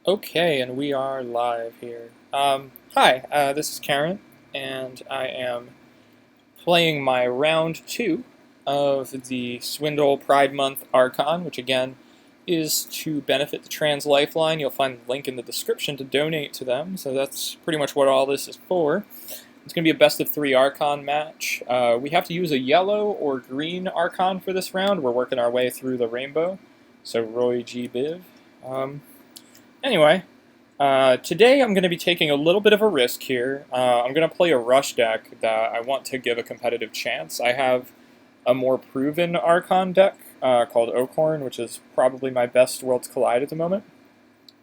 Okay, and we are live here. Hi, this is Karen, and I am playing my round 2 of the Swindle Pride Month Archon, which again is to benefit the Trans Lifeline. You'll find the link in the description to donate to them, so that's pretty much what all this is for. It's going to be a best of 3 Archon match. We have to use a yellow or green Archon for this round. We're working our way through the rainbow, so Roy G. Biv. Anyway, today I'm going to be taking a little bit of a risk here. I'm going to play a rush deck that I want to give a competitive chance. I have a more proven Archon deck called Oakhorn, which is probably my best Worlds Collide at the moment.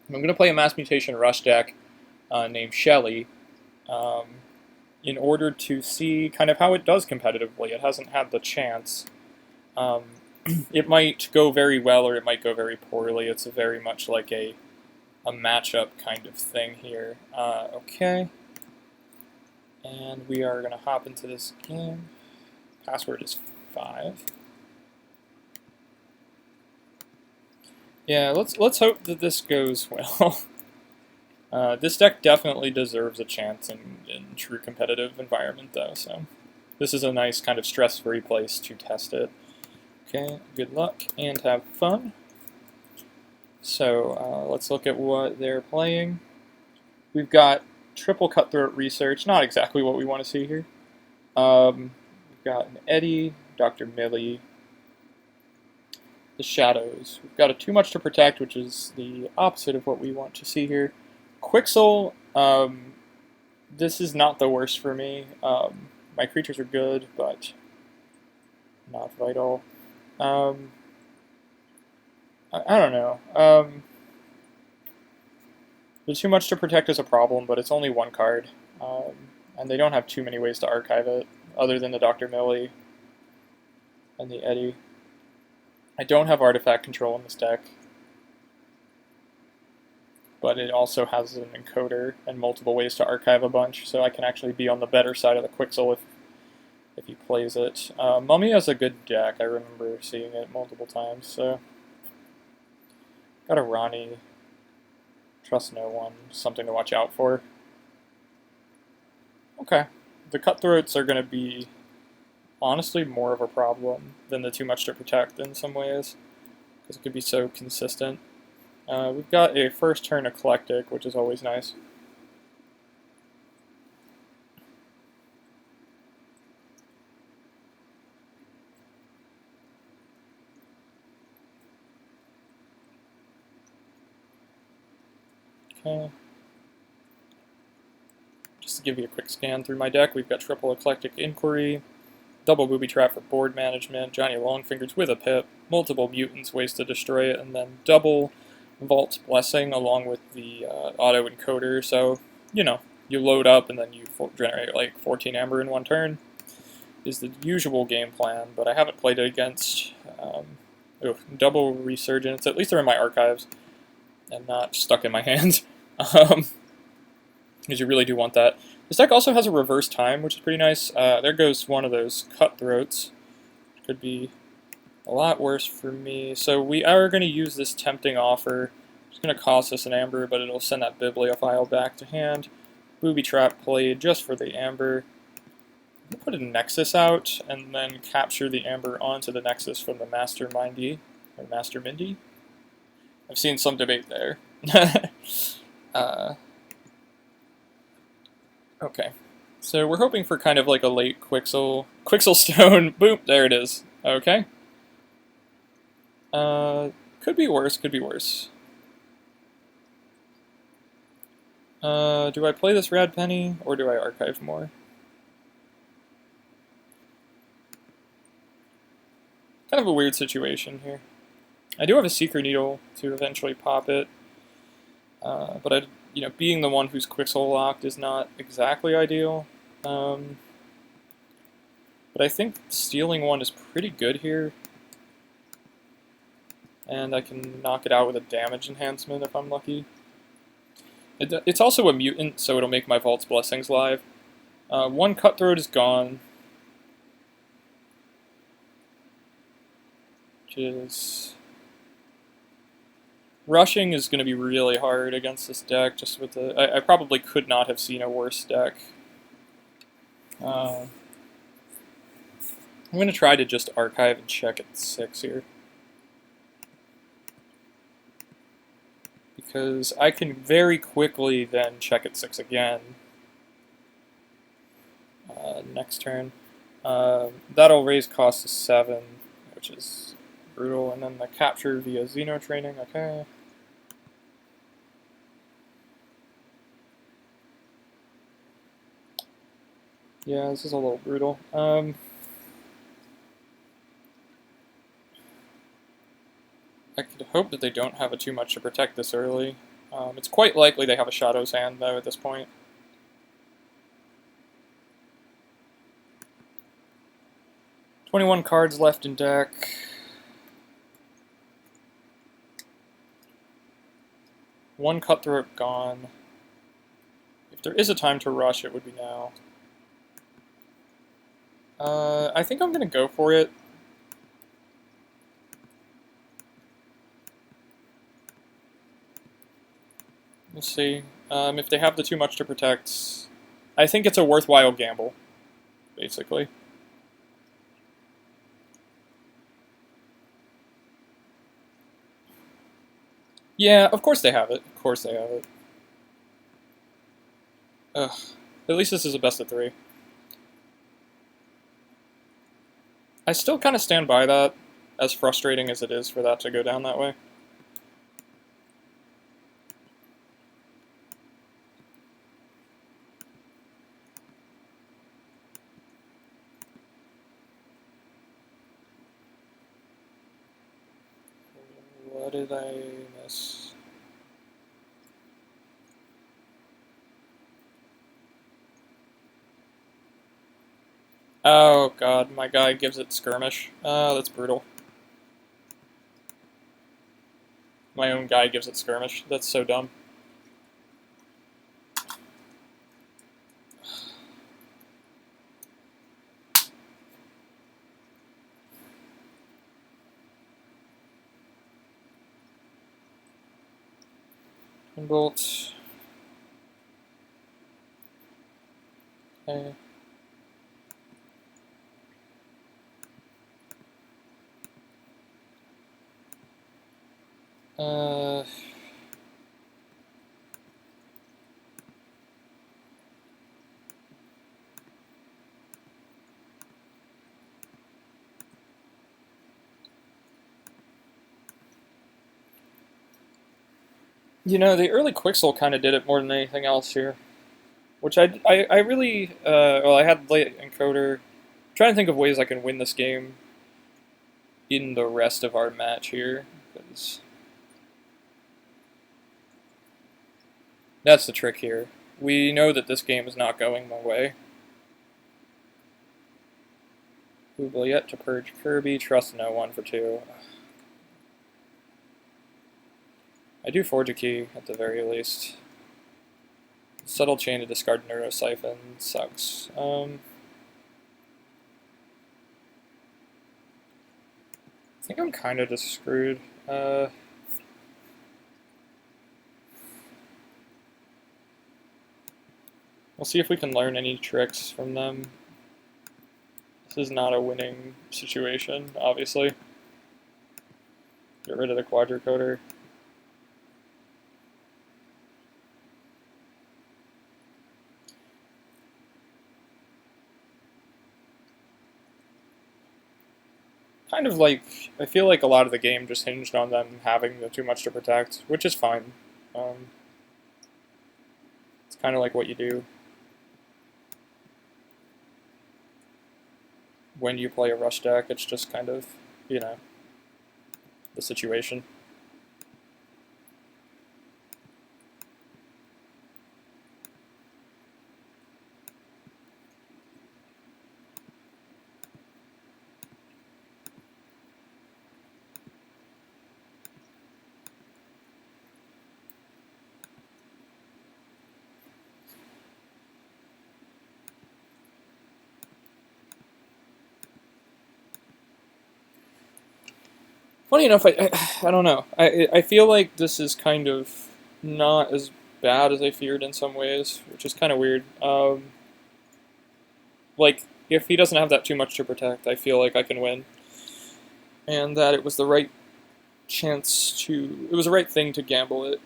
I'm going to play a Mass Mutation rush deck named Shelly in order to see kind of how it does competitively. It hasn't had the chance. It might go very well or it might go very poorly. It's very much like a matchup kind of thing here. Okay. And we are going to hop into this game. Password is 5. Yeah, let's hope that this goes well. This deck definitely deserves a chance in true competitive environment, though, so this is a nice kind of stress-free place to test it. Okay, good luck and have fun. So let's look at what they're playing. We've got triple cutthroat research, not exactly what we want to see here. We've got an Eddie, Dr. Millie, the Shadows. We've got a too much to protect, which is the opposite of what we want to see here. Quixel, this is not the worst for me. My creatures are good, but not vital. I don't know. The too much to protect is a problem, but it's only one card. And they don't have too many ways to archive it, other than the Dr. Millie and the Eddie. I don't have artifact control in this deck, but it also has an encoder and multiple ways to archive a bunch, so I can actually be on the better side of the Quixel if he plays it. Mummy has a good deck. I remember seeing it multiple times, so got a Ronnie. Trust no one. Something to watch out for. Okay. The cutthroats are going to be, honestly, more of a problem than the too much to protect in some ways, because it could be so consistent. We've got a first turn eclectic, which is always nice. Okay. Just to give you a quick scan through my deck, we've got triple eclectic inquiry, double booby trap for board management, Johnny Longfingers with a pip, multiple mutants, ways to destroy it, and then double Vault's Blessing along with the auto encoder. So, you know, you load up and then you generate like 14 amber in one turn is the usual game plan, but I haven't played it against double resurgence. At least they're in my archives and not stuck in my hands. Because you really do want that. This deck also has a reverse time, which is pretty nice. There goes one of those cutthroats. Could be a lot worse for me. So we are going to use this tempting offer. It's going to cost us an amber, but it'll send that bibliophile back to hand. Booby trap played just for the amber. We'll put a nexus out and then capture the amber onto the nexus from the Master Mindy or Master Mindy. I've seen some debate there. Okay, so we're hoping for kind of like a late Quixel Stone. Boop, there it is. Okay. Could be worse, could be worse. Do I play this Rad Penny, or do I archive more? Kind of a weird situation here. I do have a Seeker Needle to eventually pop it, but being the one who's Quixel locked is not exactly ideal. But I think stealing one is pretty good here. And I can knock it out with a damage enhancement if I'm lucky. It's also a mutant, so it'll make my Vault's Blessings live. One cutthroat is gone. Which is Rushing is going to be really hard against this deck, just with the... I probably could not have seen a worse deck. I'm going to try to just archive and check at 6 here. Because I can very quickly then check at 6 again. Next turn. That'll raise cost to 7, which is brutal. And then the capture via Xeno training, okay. Yeah, this is a little brutal. I could hope that they don't have too much to protect this early. It's quite likely they have a Shadow's Hand, though, at this point. "21 cards left in deck. One Cutthroat gone. If there is a time to rush, it would be now. I think I'm going to go for it. We'll see. If they have the too much to protect, I think it's a worthwhile gamble, basically. Yeah, of course they have it. Of course they have it. Ugh. At least this is a best of 3. I still kind of stand by that, as frustrating as it is for that to go down that way. What did I miss? Oh god, my guy gives it skirmish. Oh, that's brutal. My own guy gives it skirmish. That's so dumb. Bolt. Okay. You know, the early Quixel kind of did it more than anything else here. Which I really, well, I had late encoder. I'm trying to think of ways I can win this game in the rest of our match here, because that's the trick here. We know that this game is not going my way. Oubliette to purge Kirby, trust no one for 2. I do forge a key, at the very least. Subtle chain to discard Neurosiphon sucks. I think I'm kind of just screwed. We'll see if we can learn any tricks from them. This is not a winning situation, obviously. Get rid of the quadricoder. Kind of like, I feel like a lot of the game just hinged on them having the too much to protect, which is fine. It's kind of like what you do when you play a rush deck. It's just kind of, you know, the situation. Funny enough, I don't know. I feel like this is kind of not as bad as I feared in some ways, which is kind of weird. Like, if he doesn't have that too much to protect, I feel like I can win. And that it was the right chance to... It was the right thing to gamble it.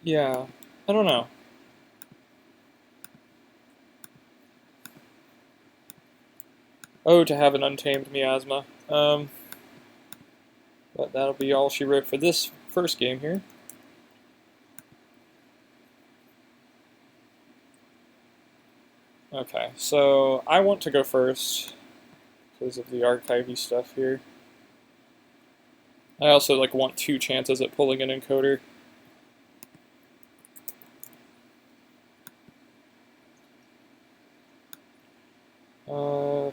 Yeah, I don't know. Oh, to have an untamed miasma. But that'll be all she wrote for this first game here. Okay, so I want to go first because of the archivey stuff here. I also want 2 chances at pulling an encoder.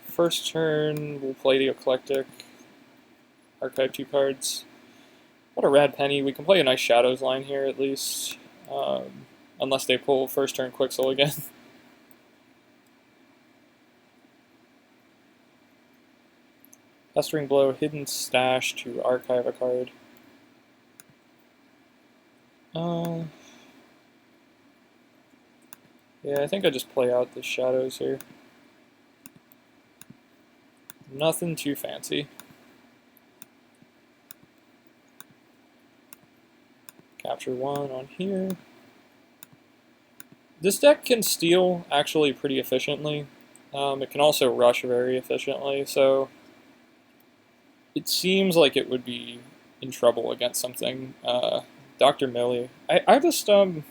First turn, we'll play the Eclectic. Archive 2 cards. What a rad penny. We can play a nice Shadows line here at least. Unless they pull first turn Quixel again. Pestering Blow, Hidden Stash to archive a card. Yeah, I think I just play out the Shadows here. Nothing too fancy. Capture 1 on here. This deck can steal actually pretty efficiently. It can also rush very efficiently, so it seems like it would be in trouble against something. Dr. Millie. I just, I mean,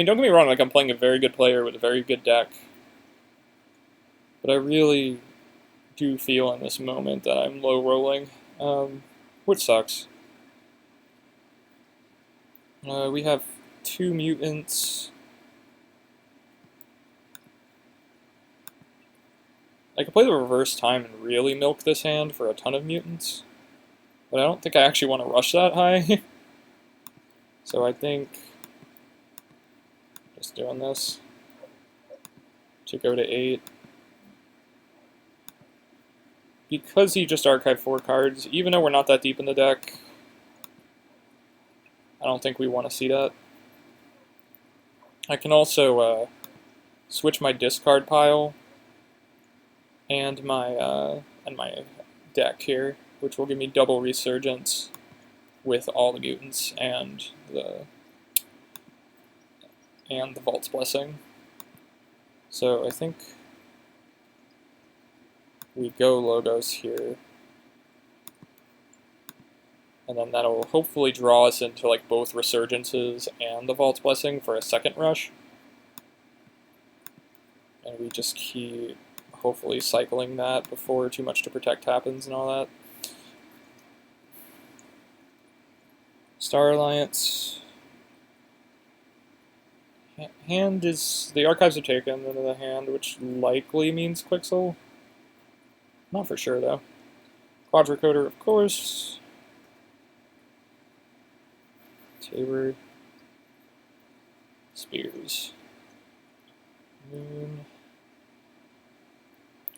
don't get me wrong, I'm playing a very good player with a very good deck. But I really do feel in this moment that I'm low rolling, which sucks. We have 2 mutants. I could play the reverse time and really milk this hand for a ton of mutants, but I don't think I actually want to rush that high. So I think just doing this to go to 8. Because he just archived 4 cards, even though we're not that deep in the deck, I don't think we want to see that. I can also switch my discard pile and my deck here, which will give me double resurgence with all the mutants and the Vault's Blessing. So I think we go logos here, and then that'll hopefully draw us into both resurgences and the Vault's Blessing for a second rush. And we just keep hopefully cycling that before too much to protect happens and all that. Star Alliance. Hand is... the archives are taken into the hand, which likely means Quixel. Not for sure, though. Quadricoder, of course. Tabor. Spears. Moon.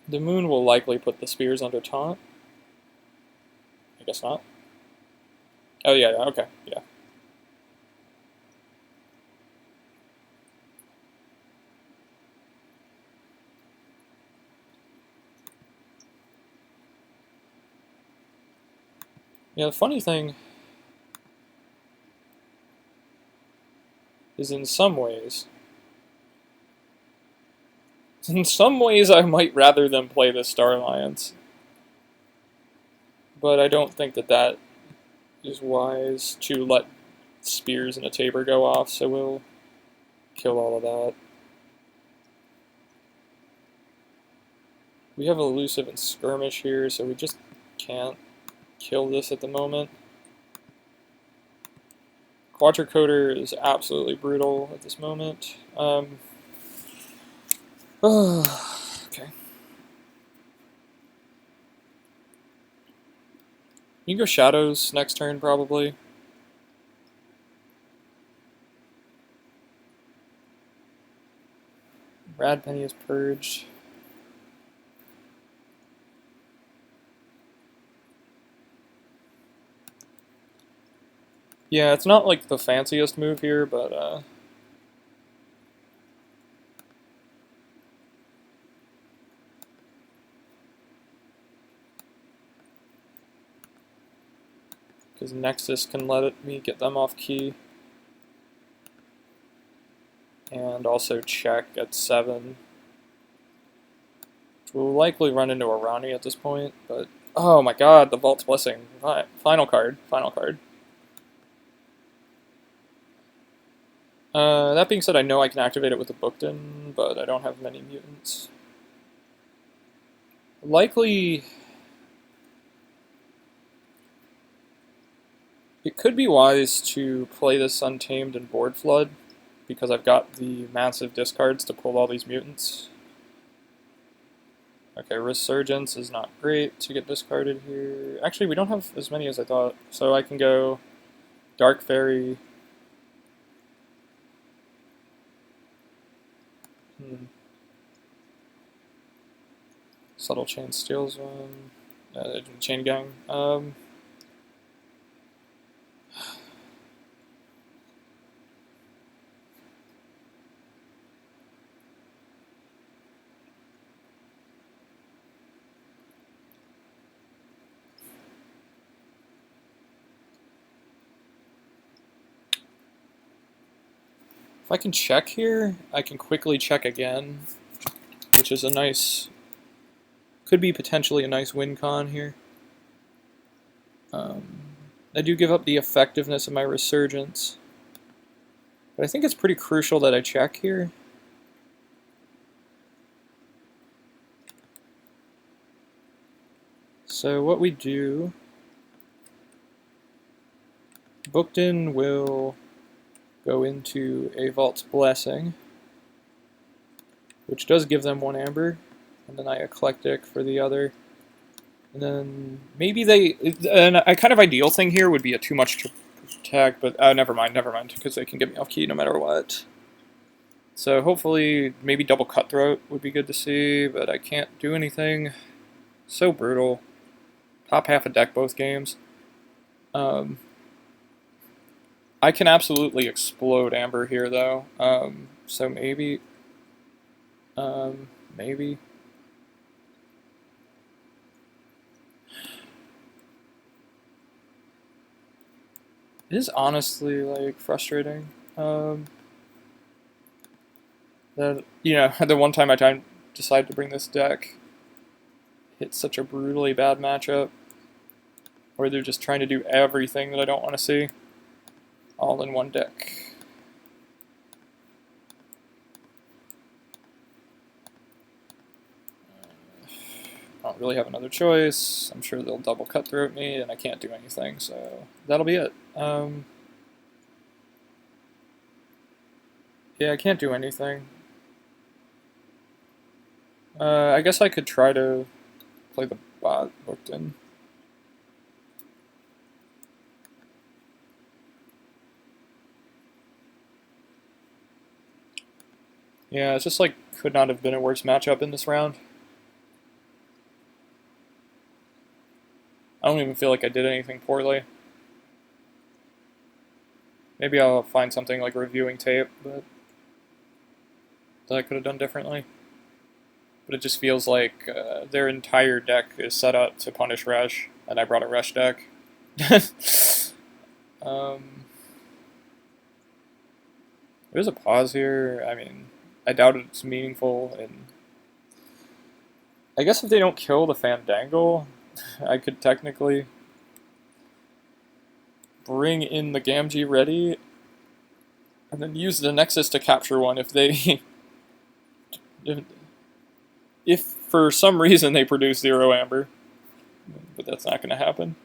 The Moon will likely put the Spears under taunt. I guess not. Oh, yeah, okay, yeah. Yeah, the funny thing is in some ways I might rather them play the Star Alliance. But I don't think that is wise to let Spears and a Tabor go off, so we'll kill all of that. We have Elusive and Skirmish here, so we just can't kill this at the moment. Quadricoder is absolutely brutal at this moment. Okay. You can go Shadows next turn, probably. Rad Penny is purged. Yeah, it's not like the fanciest move here, but because Nexus can me get them off key. And also check at 7. We'll likely run into a Ronnie at this point, but oh my god, the Vault's Blessing. Final card. Final card. That being said, I know I can activate it with a Bookton, but I don't have many mutants. Likely, it could be wise to play this Untamed and Board Flood, because I've got the massive discards to pull all these mutants. Okay, Resurgence is not great to get discarded here. Actually, we don't have as many as I thought, so I can go Dark Fairy. Subtle Chain steals one. Chain Gang. If I can check here, I can quickly check again, which is a nice, could be potentially a nice win con here. I do give up the effectiveness of my Resurgence, but I think it's pretty crucial that I check here. So what we do, Bookton will go into a Vault's Blessing, which does give them 1 amber, and then I Eclectic for the other. And then maybe a kind of ideal thing here would be a too much to protect, but never mind, because they can get me off key no matter what. So hopefully maybe double Cutthroat would be good to see, but I can't do anything. So brutal. Top half of deck both games. I can absolutely explode Amber here though. So maybe. Maybe. It is honestly like frustrating. That the one time I decided to bring this deck, hit such a brutally bad matchup, where they're just trying to do everything that I don't want to see, all in one deck. I don't really have another choice. I'm sure they'll double Cutthroat me, and I can't do anything, so that'll be it. Yeah, I can't do anything. I guess I could try to play the bot Bookton. Yeah, it's just like could not have been a worse matchup in this round. I don't even feel like I did anything poorly. Maybe I'll find something like reviewing tape, but that I could have done differently. But it just feels like their entire deck is set up to punish Resh, and I brought a Resh deck. There's a pause here. I mean, I doubt it's meaningful, and I guess if they don't kill the Fandangle, I could technically bring in the Gamgee ready, and then use the Nexus to capture one if they... if for some reason they produce 0 amber. But that's not going to happen.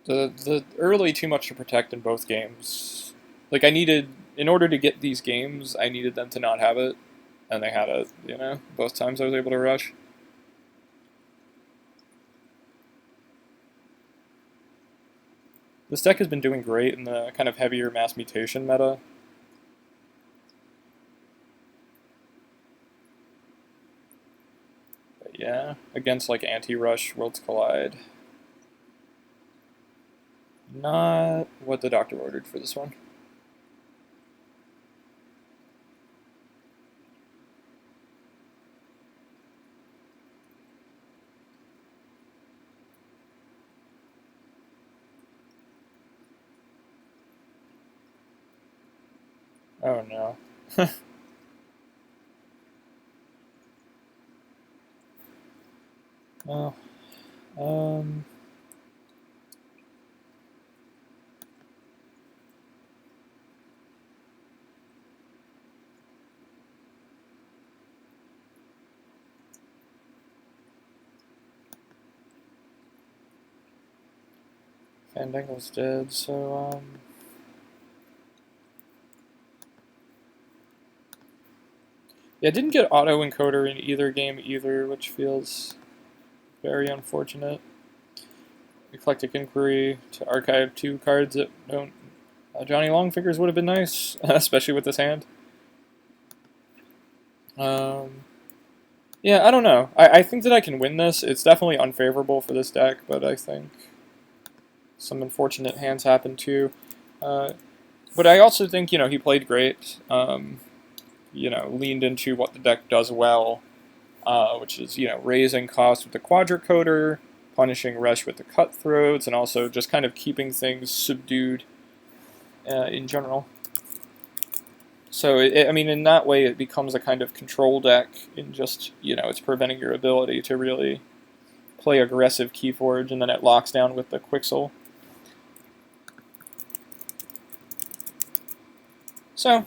The early too much to protect in both games. Like in order to get these games, I needed them to not have it. And they had it, both times I was able to rush. This deck has been doing great in the kind of heavier mass mutation meta. But Yeah, against like Anti-Rush, Worlds Collide. Not what the doctor ordered for this one. Oh no. Well, um, Fandangle's dead, so, yeah, didn't get auto-encoder in either game either, which feels very unfortunate. Eclectic Inquiry to archive 2 cards that don't... Johnny Longfingers would have been nice, especially with this hand. Yeah, I don't know. I think that I can win this. It's definitely unfavorable for this deck, but I think some unfortunate hands happen too. But I also think, he played great. Leaned into what the deck does well, which is, raising costs with the Quadricoder, punishing Rush with the Cutthroats, and also just kind of keeping things subdued in general. So, in that way, it becomes a kind of control deck in just, it's preventing your ability to really play aggressive Keyforge, and then it locks down with the Quixel. So,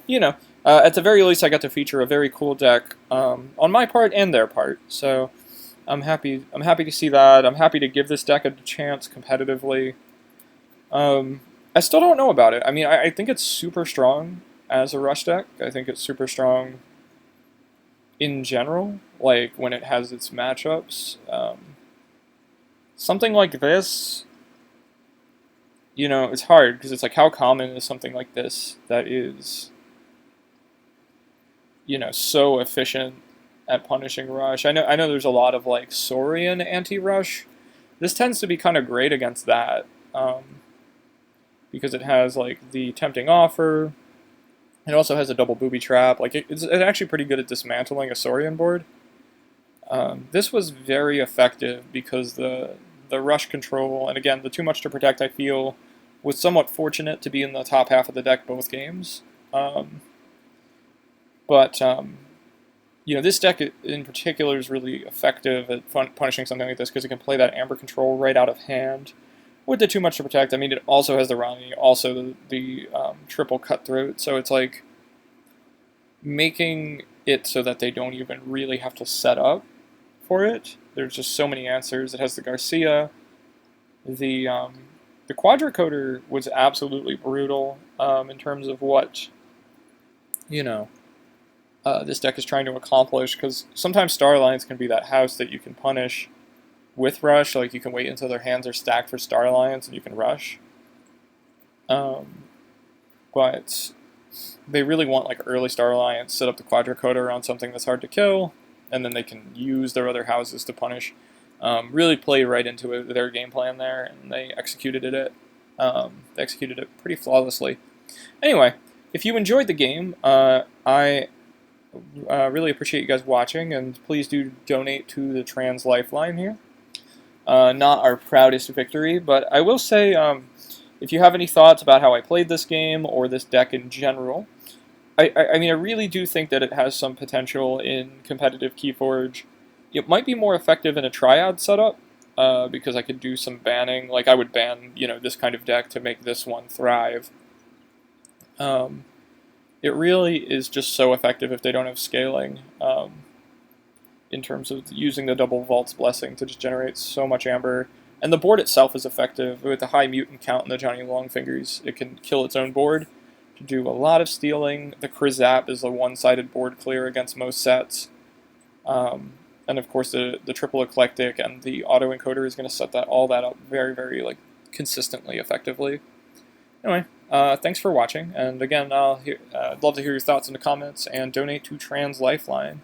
at the very least, I got to feature a very cool deck on my part and their part. So, I'm happy to see that. I'm happy to give this deck a chance competitively. I still don't know about it. I think it's super strong as a rush deck. I think it's super strong in general, like when it has its matchups. Something like this, it's hard because it's like, how common is something like this that is, so efficient at punishing Rush? I know there's a lot of like Saurian anti-Rush. This tends to be kind of great against that, because it has like the Tempting Offer. It also has a double booby trap. Like it's actually pretty good at dismantling a Saurian board. This was very effective because the rush control, and again, the too much to protect, I feel, was somewhat fortunate to be in the top half of the deck both games. This deck in particular is really effective at punishing something like this because it can play that Amber control right out of hand with the too much to protect. It also has the Rani, also the triple Cutthroat, so it's like making it so that they don't even really have to set up for it. There's just so many answers. It has the Garcia. The Quadricoder was absolutely brutal in terms of what this deck is trying to accomplish, because sometimes Starlines can be that house that you can punish with Rush. Like you can wait until their hands are stacked for Starlines and you can Rush. But they really want like early Star Alliance, set up the Quadricoder on something that's hard to kill, and then they can use their other houses to punish. Really play right into their game plan there, and they executed it. They executed it pretty flawlessly. Anyway, if you enjoyed the game, I really appreciate you guys watching, and please do donate to the Trans Lifeline here. Not our proudest victory, but I will say, if you have any thoughts about how I played this game or this deck in general, I really do think that it has some potential in competitive Keyforge. It might be more effective in a Triad setup, because I could do some banning. Like I would ban, this kind of deck to make this one thrive. It really is just so effective if they don't have scaling, in terms of using the double Vault's Blessing to just generate so much Amber. And the board itself is effective. With the high mutant count and the Johnny Longfingers, it can kill its own board to do a lot of stealing. The Krizap is a one-sided board clear against most sets. And of course the triple Eclectic and the auto-encoder is going to set all that up very, very consistently effectively. Anyway, thanks for watching, and again, I'd love to hear your thoughts in the comments, and donate to Trans Lifeline.